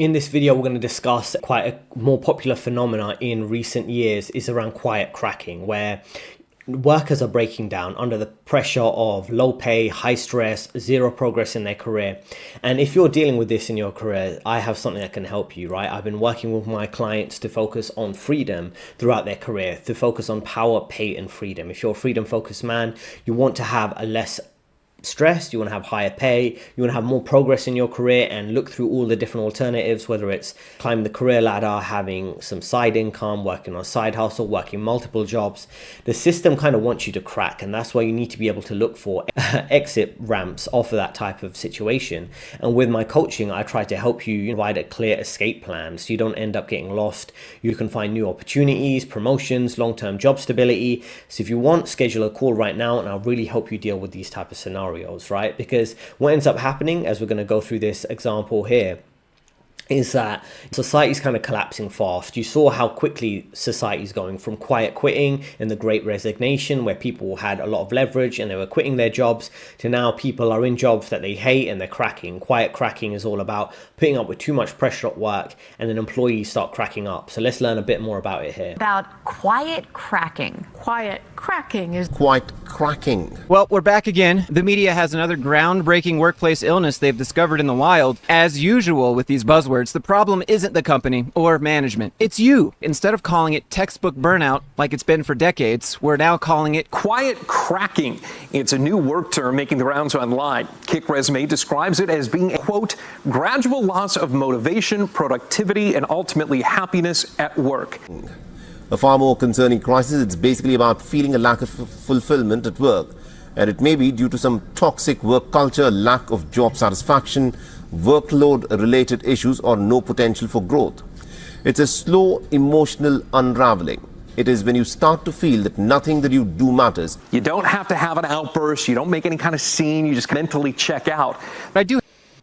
In this video, we're going to discuss quite a more popular phenomena in recent years is around quiet cracking, where workers are breaking down under the pressure of low pay, high stress, zero progress in their career. And if you're dealing with this in your career, I have something that can help you, right? I've been working with my clients to focus on freedom throughout their career, to focus on power, pay, and freedom. If you're a freedom focused man, you want to have a less stress, you want to have higher pay, you want to have more progress in your career, and look through all the different alternatives, whether it's climbing the career ladder, having some side income, working on a side hustle, working multiple jobs. The system kind of wants you to crack, and that's why you need to be able to look for exit ramps off of that type of situation. And with my coaching, I try to help you provide a clear escape plan so you don't end up getting lost. You can find new opportunities, promotions, long-term job stability. So if you want, schedule a call right now and I'll really help you deal with these type of scenarios, right? Because what ends up happening, as we're going to go through this example here, is that society's kind of collapsing fast. You saw how quickly society's going from quiet quitting and the Great Resignation, where people had a lot of leverage and they were quitting their jobs, to now people are in jobs that they hate and they're cracking. Quiet cracking is all about putting up with too much pressure at work, and then employees start cracking up. So let's learn a bit more about it here. About quiet cracking. Quiet cracking is quite cracking. Well, we're back again. The media has another groundbreaking workplace illness they've discovered in the wild. As usual with these buzzwords, the problem isn't the company or management. It's you. Instead of calling it textbook burnout like it's been for decades, we're now calling it quiet cracking. It's a new work term making the rounds online. Kick Resume describes it as being a, quote, gradual loss of motivation, productivity, and ultimately happiness at work. A far more concerning crisis. It's basically about feeling a lack of fulfillment at work. And it may be due to some toxic work culture, lack of job satisfaction, workload-related issues, or no potential for growth. It's a slow, emotional unraveling. It is when you start to feel that nothing that you do matters. You don't have to have an outburst. You don't make any kind of scene. You just mentally check out.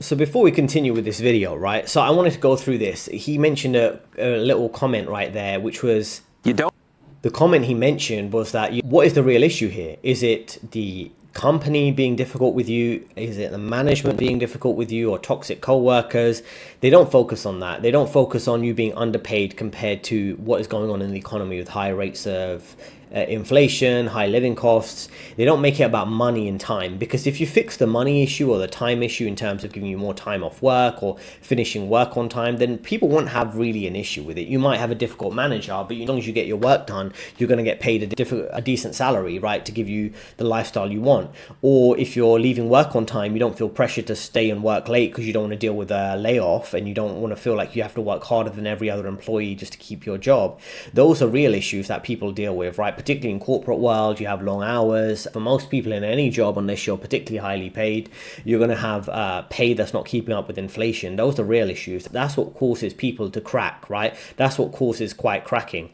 So before we continue with this video, right, so I wanted to go through this. He mentioned a little comment right there, which was, the comment he mentioned was that, what is the real issue here? Is it the company being difficult with you? Is it the management being difficult with you, or toxic co-workers? They don't focus on that. They don't focus on you being underpaid compared to what is going on in the economy with high rates of inflation, high living costs. They don't make it about money and time, because if you fix the money issue or the time issue in terms of giving you more time off work or finishing work on time, then people won't have really an issue with it. You might have a difficult manager, but as long as you get your work done, you're going to get paid a decent salary, right, to give you the lifestyle you want. Or if you're leaving work on time, you don't feel pressure to stay and work late because you don't want to deal with a layoff, and you don't want to feel like you have to work harder than every other employee just to keep your job. Those are real issues that people deal with, right? Particularly in corporate world, you have long hours. For most people in any job, unless you're particularly highly paid, you're going to have pay that's not keeping up with inflation. Those are real issues. That's what causes people to crack, right? That's what causes quiet cracking.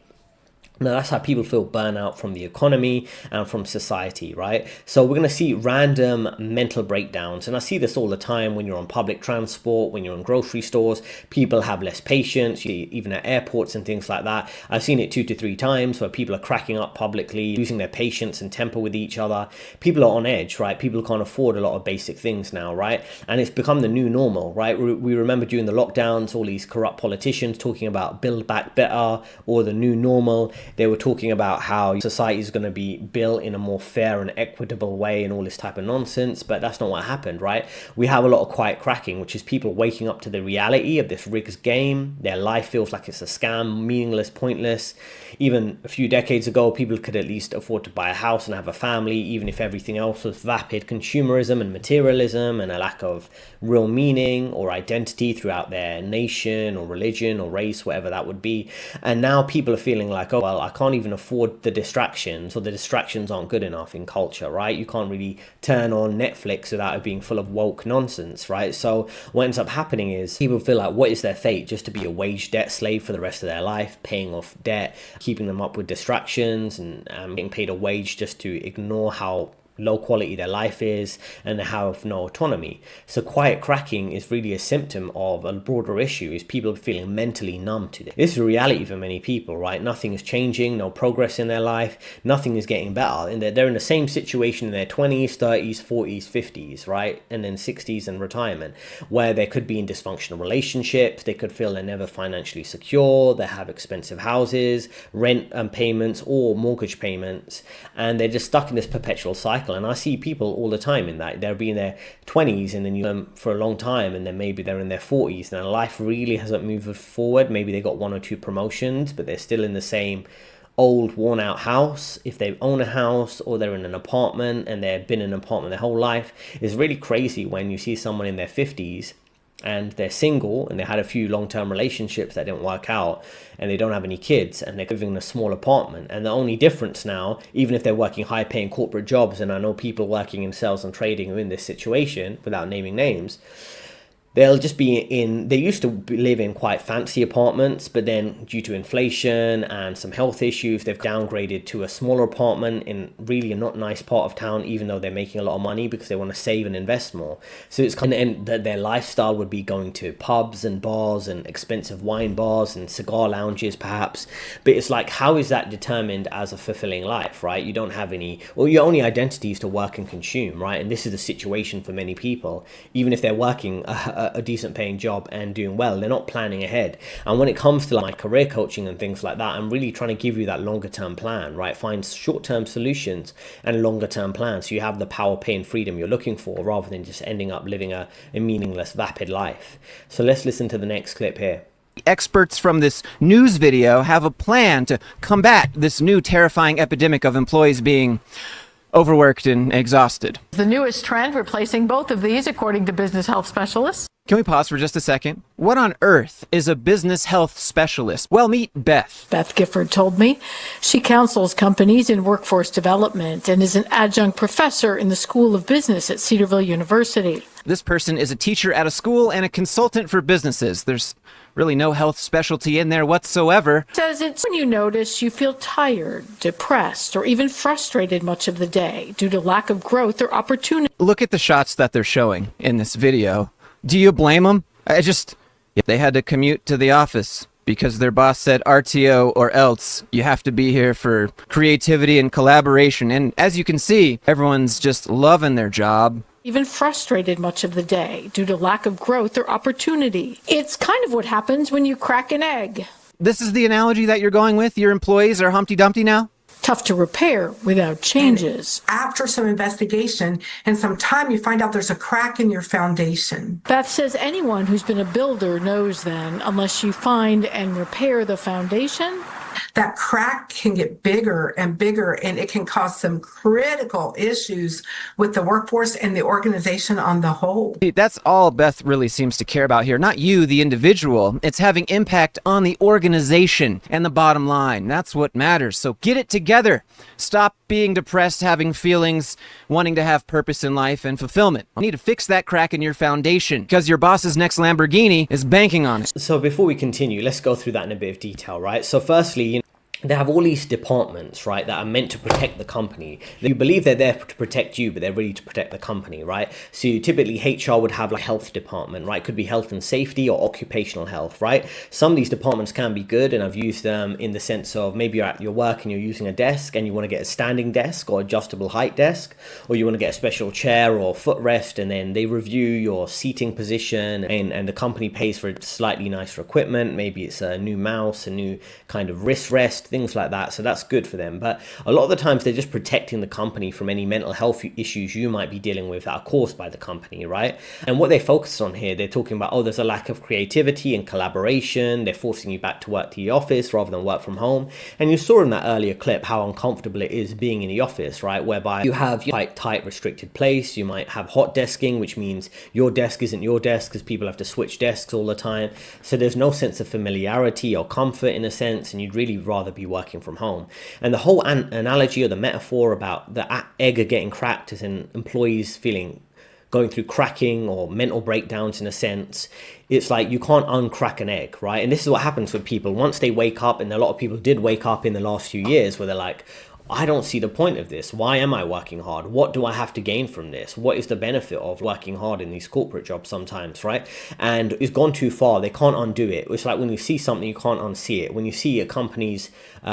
Now, that's how people feel burnout from the economy and from society, right? So we're going to see random mental breakdowns. And I see this all the time when you're on public transport, when you're in grocery stores. People have less patience, even at airports and things like that. I've seen it 2 to 3 times where people are cracking up publicly, losing their patience and temper with each other. People are on edge, right? People can't afford a lot of basic things now, right? And it's become the new normal, right? We remember during the lockdowns, all these corrupt politicians talking about build back better or the new normal. They were talking about how society is going to be built in a more fair and equitable way and all this type of nonsense, but that's not what happened, right? We have a lot of quiet cracking, which is people waking up to the reality of this rigged game. Their life feels like it's a scam, meaningless, pointless. Even a few decades ago, people could at least afford to buy a house and have a family, even if everything else was vapid consumerism and materialism and a lack of real meaning or identity throughout their nation or religion or race, whatever that would be. And now people are feeling like, oh, well, I can't even afford the distractions, or the distractions aren't good enough in culture, right? You can't really turn on Netflix without it being full of woke nonsense, right? So what ends up happening is people feel like, what is their fate? Just to be a wage debt slave for the rest of their life, paying off debt, keeping them up with distractions and getting paid a wage just to ignore how low quality their life is, and they have no autonomy. So quiet cracking is really a symptom of a broader issue, is people feeling mentally numb to this. This is a reality for many people, right? Nothing is changing, no progress in their life, nothing is getting better, and they're in the same situation in their 20s, 30s, 40s, 50s, right? And then 60s and retirement, where they could be in dysfunctional relationships, they could feel they're never financially secure, they have expensive houses, rent and payments or mortgage payments, and they're just stuck in this perpetual cycle. And I see people all the time in that. They'll be in their 20s and then you them for a long time, and then maybe they're in their 40s and their life really hasn't moved forward. Maybe they got 1 or 2 promotions, but they're still in the same old worn out house, if they own a house, or they're in an apartment and they've been in an apartment their whole life. It's really crazy when you see someone in their 50s and they're single and they had a few long-term relationships that didn't work out, and they don't have any kids, and they're living in a small apartment. And the only difference now, even if they're working high-paying corporate jobs, and I know people working in sales and trading who are in this situation without naming names, they'll just be they used to live in quite fancy apartments, but then due to inflation and some health issues, they've downgraded to a smaller apartment in really a not nice part of town, even though they're making a lot of money because they want to save and invest more. So it's kind of, and their lifestyle would be going to pubs and bars and expensive wine bars and cigar lounges perhaps. But it's like, how is that determined as a fulfilling life, right? You don't have any, or your only identity is to work and consume, right? And this is the situation for many people. Even if they're working a decent paying job and doing well, they're not planning ahead. And when it comes to like career coaching and things like that, I'm really trying to give you that longer term plan, right? Find short term solutions and longer term plans, so you have the power, pay and freedom you're looking for, rather than just ending up living a meaningless, vapid life. So let's listen to the next clip here. Experts from this news video have a plan to combat this new terrifying epidemic of employees being overworked and exhausted. The newest trend replacing both of these, according to business health specialists. Can we pause for just a second? What on earth is a business health specialist? Well, meet Beth. Beth Gifford told me she counsels companies in workforce development and is an adjunct professor in the School of Business at Cedarville University. This person is a teacher at a school and a consultant for businesses. There's really no health specialty in there whatsoever. Says it's when you notice you feel tired, depressed, or even frustrated much of the day due to lack of growth or opportunity. Look at the shots that they're showing in this video. Do you blame them? They had to commute to the office because their boss said RTO or else. You have to be here for creativity and collaboration. And as you can see, everyone's just loving their job. Even frustrated much of the day due to lack of growth or opportunity. It's kind of what happens when you crack an egg. This is the analogy that you're going with? Your employees are Humpty Dumpty now? Tough to repair without changes. And after some investigation and some time, you find out there's a crack in your foundation. Beth says anyone who's been a builder knows then, unless you find and repair the foundation, that crack can get bigger and bigger, and it can cause some critical issues with the workforce and the organization on the whole. That's all Beth really seems to care about here. Not you, the individual. It's having impact on the organization and the bottom line. That's what matters. So get it together. Stop being depressed, having feelings, wanting to have purpose in life and fulfillment. You need to fix that crack in your foundation because your boss's next Lamborghini is banking on it. So before we continue, let's go through that in a bit of detail, right? So firstly, they have all these departments, right, that are meant to protect the company. You believe they're there to protect you, but they're really to protect the company, right? So typically HR would have like a health department, right? Could be health and safety or occupational health, right? Some of these departments can be good, and I've used them in the sense of maybe you're at your work and you're using a desk and you want to get a standing desk or adjustable height desk, or you want to get a special chair or footrest, and then they review your seating position, and the company pays for slightly nicer equipment. Maybe it's a new mouse, a new kind of wrist rest, things like that. So that's good for them. But a lot of the times they're just protecting the company from any mental health issues you might be dealing with that are caused by the company, right? And what they focus on here, they're talking about, oh, there's a lack of creativity and collaboration. They're forcing you back to work to the office rather than work from home. And you saw in that earlier clip how uncomfortable it is being in the office, right? Whereby you have quite tight restricted place. You might have hot desking, which means your desk isn't your desk because people have to switch desks all the time. So there's no sense of familiarity or comfort in a sense, and you'd really rather be working from home. And the whole analogy or the metaphor about the egg getting cracked is in employees going through cracking or mental breakdowns in a sense. It's like you can't uncrack an egg, right? And this is what happens with people once they wake up, and a lot of people did wake up in the last few years where they're like, I don't see the point of this. Why am I working hard? What do I have to gain from this? What is the benefit of working hard in these corporate jobs sometimes, right? And it's gone too far. They can't undo it. It's like when you see something, you can't unsee it. When you see a company's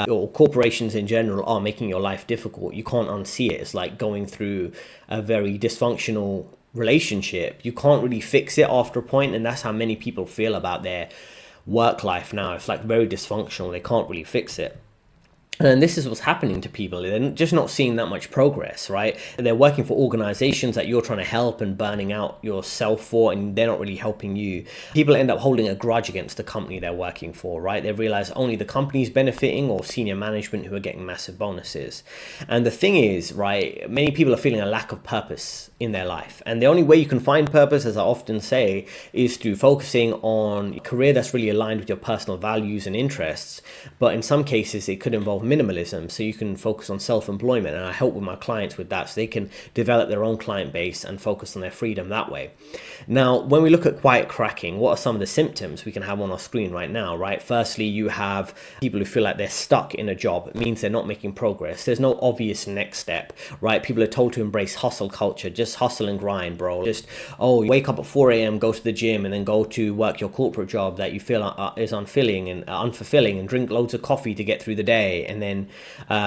or corporations in general are making your life difficult, you can't unsee it. It's like going through a very dysfunctional relationship. You can't really fix it after a point, and that's how many people feel about their work life now. It's like very dysfunctional. They can't really fix it. And this is what's happening to people. They're just not seeing that much progress, right? They're working for organizations that you're trying to help and burning out yourself for, and they're not really helping you. People end up holding a grudge against the company they're working for, right? They realize only the company's benefiting or senior management who are getting massive bonuses. And the thing is, right, many people are feeling a lack of purpose in their life. And the only way you can find purpose, as I often say, is through focusing on a career that's really aligned with your personal values and interests. But in some cases, it could involve minimalism, so you can focus on self-employment, and I help with my clients with that so they can develop their own client base and focus on their freedom that way. Now, when we look at quiet cracking, what are some of the symptoms we can have on our screen right now, right? Firstly, you have people who feel like they're stuck in a job. It means they're not making progress. There's no obvious next step, right? People are told to embrace hustle culture. Just hustle and grind, bro. Just, you wake up at 4 a.m., go to the gym, and then go to work your corporate job that you feel is unfulfilling, and drink loads of coffee to get through the day, and then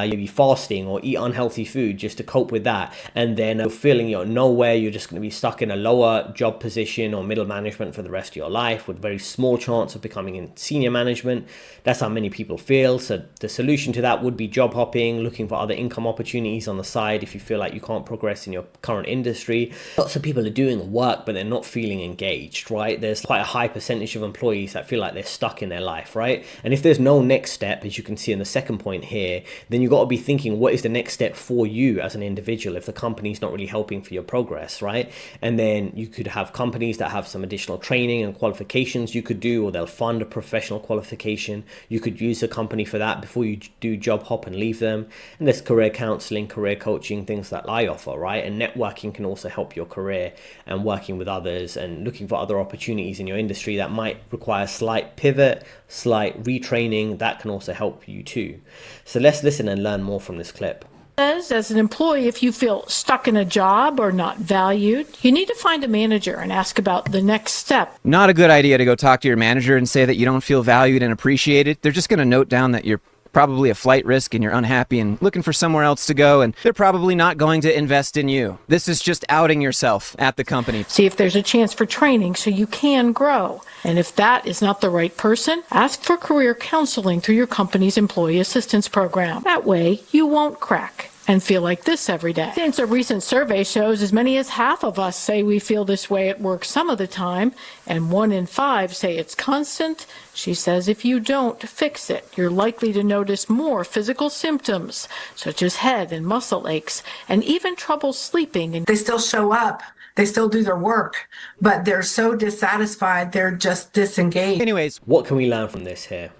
you'll be fasting or eat unhealthy food just to cope with that. And then you're feeling you're nowhere. You're just going to be stuck in a lower job position or middle management for the rest of your life with very small chance of becoming in senior management. That's how many people feel. So the solution to that would be job hopping, looking for other income opportunities on the side if you feel like you can't progress in your current industry. Lots of people are doing work, but they're not feeling engaged, right? There's quite a high percentage of employees that feel like they're stuck in their life, right? And if there's no next step, as you can see in the second point here, then you've got to be thinking, what is the next step for you as an individual if the company's not really helping for your progress, right? And then you could have companies that have some additional training and qualifications you could do, or they'll fund a professional qualification. You could use a company for that before you do job hop and leave them. And there's career counseling, career coaching, things that I offer, right? And networking can also help your career, and working with others and looking for other opportunities in your industry that might require slight pivot, slight retraining, that can also help you too. So let's listen and learn more from this clip. As an employee, if you feel stuck in a job or not valued, you need to find a manager and ask about the next step. Not a good idea to go talk to your manager and say that you don't feel valued and appreciated. They're just going to note down that you're probably a flight risk and you're unhappy and looking for somewhere else to go, and they're probably not going to invest in you. This is just outing yourself at the company. See if there's a chance for training so you can grow. And if that is not the right person, ask for career counseling through your company's employee assistance program. That way, you won't crack and feel like this every day. Since a recent survey shows as many as half of us say we feel this way at work some of the time, and 1 in 5 say it's constant, she says if you don't fix it, you're likely to notice more physical symptoms, such as head and muscle aches, and even trouble sleeping. They still show up. They still do their work, but they're so dissatisfied, they're just disengaged. Anyways, what can we learn from this here?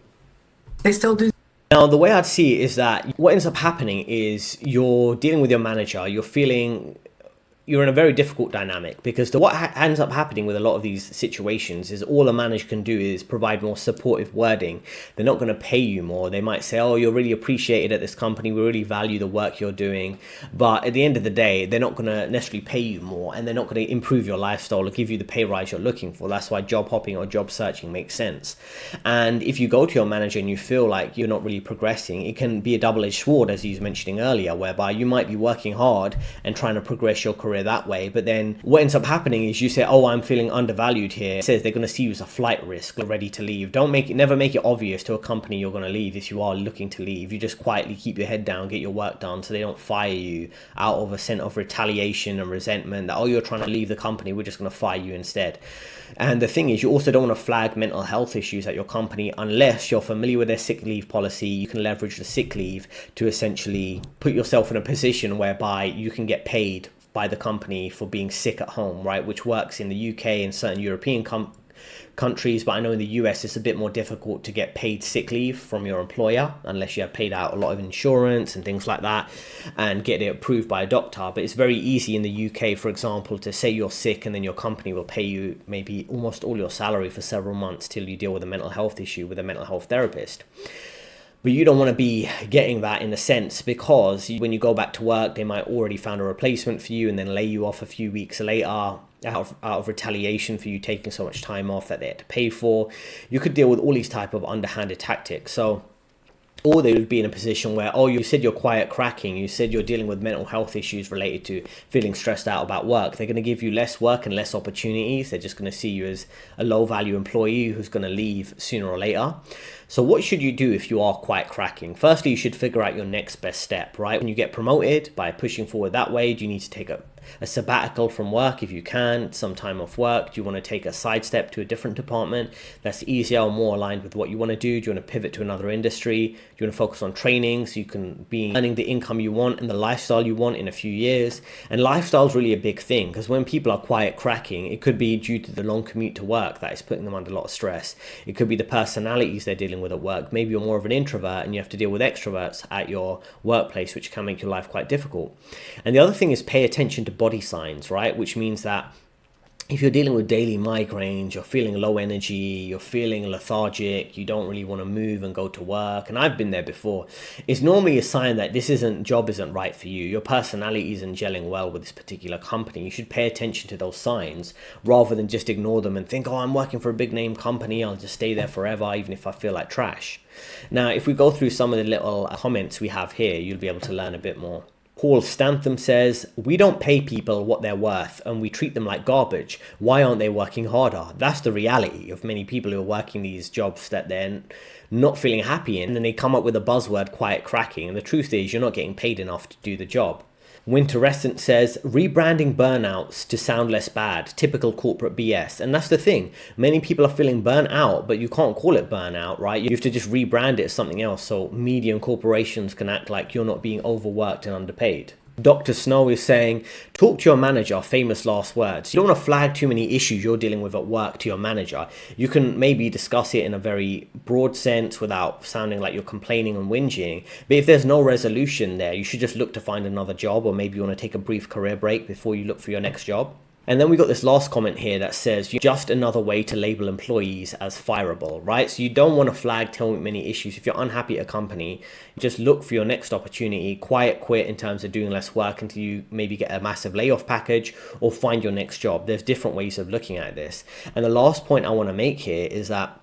They still do. Now, the way I'd see it is that what ends up happening is you're dealing with your manager, you're in a very difficult dynamic, because what ends up happening with a lot of these situations is all a manager can do is provide more supportive wording. They're not going to pay you more. They might say, you're really appreciated at this company. We really value the work you're doing. But at the end of the day, they're not going to necessarily pay you more, and they're not going to improve your lifestyle or give you the pay rise you're looking for. That's why job hopping or job searching makes sense. And if you go to your manager and you feel like you're not really progressing, it can be a double-edged sword, as you was mentioning earlier, whereby you might be working hard and trying to progress your career that way, but then what ends up happening is you say, I'm feeling undervalued here. It says they're going to see you as a flight risk, ready to leave. Never make it obvious to a company you're going to leave if you are looking to leave. You just quietly keep your head down, get your work done, so they don't fire you out of a sense of retaliation and resentment that, you're trying to leave the company, we're just going to fire you instead. And the thing is, you also don't want to flag mental health issues at your company unless you're familiar with their sick leave policy. You can leverage the sick leave to essentially put yourself in a position whereby you can get paid by the company for being sick at home, right? Which works in the UK and certain European countries, but I know in the US it's a bit more difficult to get paid sick leave from your employer unless you have paid out a lot of insurance and things like that and get it approved by a doctor. But it's very easy in the UK, for example, to say you're sick and then your company will pay you maybe almost all your salary for several months till you deal with a mental health issue with a mental health therapist. But you don't want to be getting that in a sense, because when you go back to work, they might already found a replacement for you and then lay you off a few weeks later out of retaliation for you taking so much time off that they had to pay for. You could deal with all these type of underhanded tactics. So, or they would be in a position where, oh, you said you're quiet cracking, you said you're dealing with mental health issues related to feeling stressed out about work. They're going to give you less work and less opportunities. They're just going to see you as a low value employee who's going to leave sooner or later. So what should you do if you are quiet cracking? Firstly, you should figure out your next best step, right? When you get promoted, by pushing forward that way, do you need to take a sabbatical from work if you can, some time off work? Do you want to take a sidestep to a different department that's easier or more aligned with what you want to do? Do you want to pivot to another industry? Do you want to focus on training so you can be earning the income you want and the lifestyle you want in a few years? And lifestyle is really a big thing, because when people are quiet cracking, it could be due to the long commute to work that is putting them under a lot of stress. It could be the personalities they're dealing with at work. Maybe you're more of an introvert and you have to deal with extroverts at your workplace, which can make your life quite difficult. And the other thing is pay attention to body signs, right? Which means that if you're dealing with daily migraines, you're feeling low energy, you're feeling lethargic, you don't really want to move and go to work, and I've been there before, it's normally a sign that this job isn't right for you. Your personality isn't gelling well with this particular company. You should pay attention to those signs rather than just ignore them and think, oh, I'm working for a big name company, I'll just stay there forever even if I feel like trash. Now, if we go through some of the little comments we have here, you'll be able to learn a bit more. Paul Stantham says, we don't pay people what they're worth and we treat them like garbage. Why aren't they working harder? That's the reality of many people who are working these jobs that they're not feeling happy in, and they come up with a buzzword, quiet cracking, and the truth is you're not getting paid enough to do the job. Winterescent says, rebranding burnouts to sound less bad, typical corporate BS. And that's the thing. Many people are feeling burnt out, but you can't call it burnout, right? You have to just rebrand it as something else so media and corporations can act like you're not being overworked and underpaid. Dr. Snow is saying, talk to your manager, famous last words. You don't want to flag too many issues you're dealing with at work to your manager. You can maybe discuss it in a very broad sense without sounding like you're complaining and whinging. But if there's no resolution there, you should just look to find another job, or maybe you want to take a brief career break before you look for your next job. And then we got this last comment here that says, just another way to label employees as fireable, right? So you don't want to flag too many issues. If you're unhappy at a company, just look for your next opportunity, quiet quit in terms of doing less work until you maybe get a massive layoff package or find your next job. There's different ways of looking at this. And the last point I want to make here is that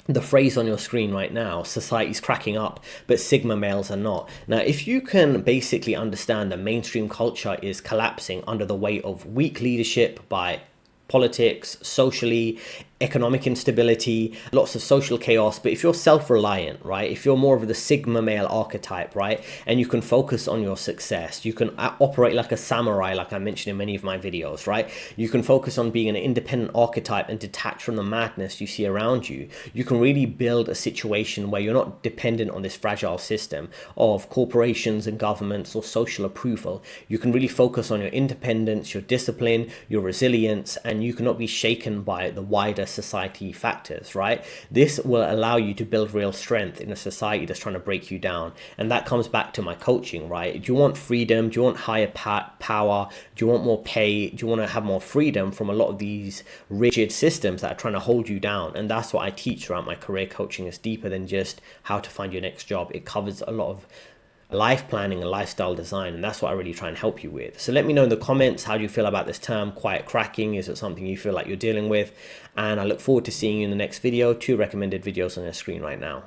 the phrase on your screen right now, society's cracking up, but Sigma males are not. Now, if you can basically understand that mainstream culture is collapsing under the weight of weak leadership by politics, socially, economic instability, lots of social chaos. But if you're self-reliant, right, if you're more of the Sigma male archetype, right, and you can focus on your success, you can operate like a samurai, like I mentioned in many of my videos, right? You can focus on being an independent archetype and detach from the madness you see around you. You can really build a situation where you're not dependent on this fragile system of corporations and governments or social approval. You can really focus on your independence, your discipline, your resilience, and you cannot be shaken by the wider society factors, right? This will allow you to build real strength in a society that's trying to break you down. And that comes back to my coaching, right? Do you want freedom? Do you want higher power? Do you want more pay? Do you want to have more freedom from a lot of these rigid systems that are trying to hold you down? And that's what I teach throughout my career coaching. Is deeper than just how to find your next job. It covers a lot of life planning and lifestyle design, and that's what I really try and help you with. So let me know in the comments, how do you feel about this term, quiet cracking? Is it something you feel like you're dealing with? And I look forward to seeing you in the next video. 2 recommended videos on your screen right now.